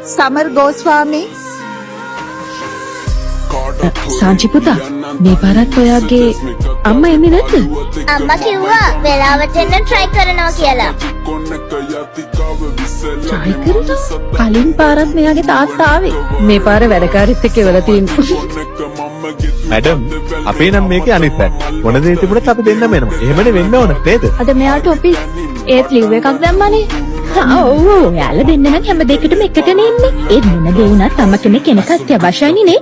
Samar Goswami. Sanchi පුතා මේ පාරත් ඔයාගේ අම්මා එන්නේ නැද්ද? අම්මා කිව්වා වෙලාවට එන්න try කරනවා කියලා. try කරනවා? කලින් පාරත් මෙයාගේ තාත්තා ආවේ. මේ පාර වැඩකාරීත් එක්ක වෙලා තියෙන්නේ. මැඩම් අපේ නම් මේකේ අනිත් පැත්ත. මොන දේ තිබුණත් අපි දෙන්නම එනවා. එහෙමනේ වෙන්න ඕන නේද? අද මෙයාට ඔෆිස් ඒත් ලිව් එකක් දැම්මනේ. ඔව් යාළ දෙන්න නම් හැම දෙයකටම එකටනේ ඉන්නේ. ඒ මොන දේ වුණත් අම්ම කෙනෙක් කෙනෙක් අත්‍යවශ්‍යයි නේ.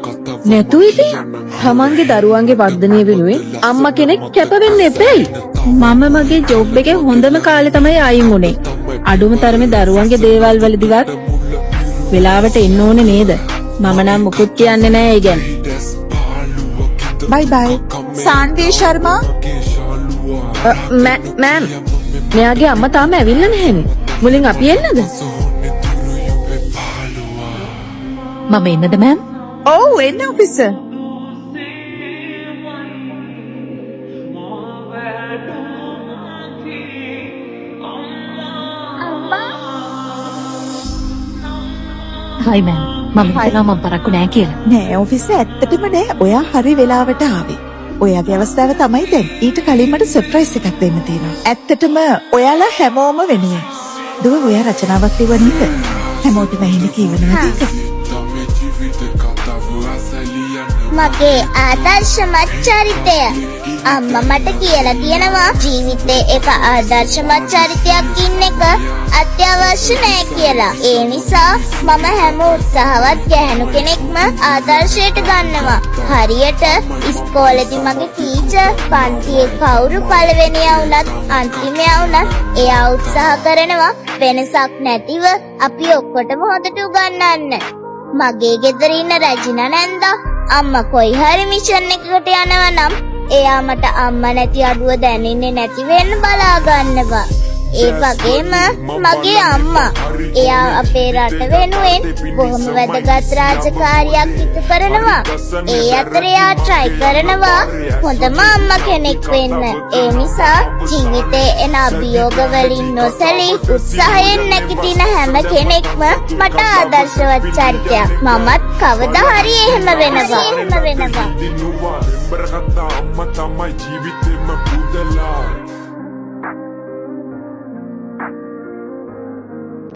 නැතු ඉතින් තමන්ගේ දරුවන්ගේ වර්ධනය වෙනුවෙන් අම්මා කෙනෙක් කැප වෙන්න එපෙයි. මම මගේ ජොබ් එකේ හොඳම කාලේ තමයි අයින් උනේ. අඩුම තරමේ දරුවන්ගේ දේවල් වලදීවත් වෙලාවට එන්න ඕනේ නේද? මම නම් මුකුත් කියන්නේ නෑ ඒ ගැන. Bye bye. Sanvi Sharma. Ma'am මෙයාගේ අම්මා තාම ඇවිල්ලා නැහැනේ. මුලින් අපි එන්නද? මම එන්නද ma'am? Oh, in officer. High ma'am. මම හිතනවා මම පරක්කු නෑ කියලා. නෑ ඔෆිස් ඇත්තටම නෑ. ඔයා හරි වෙලාවට ආවේ. ඔයාගේ අවස්ථාව තමයි දැන්. ඊට කලින් මට සර්ප්‍රයිස් එකක් දෙන්න තියෙනවා. ඇත්තටම ඔයාලා හැමෝම වෙනුවෙන්. දුව ඔයා රචනාවක් ලියව නේද? හැමෝටම ඇහෙන්න කියවනවා නේද? මගේ ආදර්ශමත් චරිතය අම්මා මට කියලා තියෙනවා ජීවිතේ එක ආදර්ශමත් චරිතයක් ඉන්න එක අත්‍යවශ්‍ය නෑ කියලා. ඒ නිසා මම හැම උත්සාහවත් ගැහැණු කෙනෙක්ම ආදර්ශයට ගන්නවා. හරියට ඉස්කෝලේදී මගේ ටීචර් පන්තියේ කවුරු පළවෙනියා වුණත් අන්තිමයා වුණත් එයා උත්සාහ කරනවා වෙනසක් නැතිව අපි ඔක්කොටම හොඳට උගන්වන්න. මගේ ගෙදර ඉන්න රජිනා නැන්දා අම්මා කොයි හරි මිෂන් එකකට යනවා නම් එයා මට අම්මා නැති අඩුව දැනෙන්නේ නැති වෙන්න බලා ගන්නවා. ඒ වගේම මගේ අම්මා එයා අපේ රට වෙනුවෙන් බොහොම වැදගත් රාජකාරියක් ඉටු කරනවා. ඒ අතර එයා try කරනවා හොඳම අම්මා කෙනෙක් වෙන්න. ඒ නිසා ජීවිතේ එන අභියෝග වලින් නොසැලී උත්සාහයෙන් නැගිටින හැම කෙනෙක්ම මට ආදර්ශවත් චරිතයක්. මමත් කවදා හරි එහෙම වෙනවා.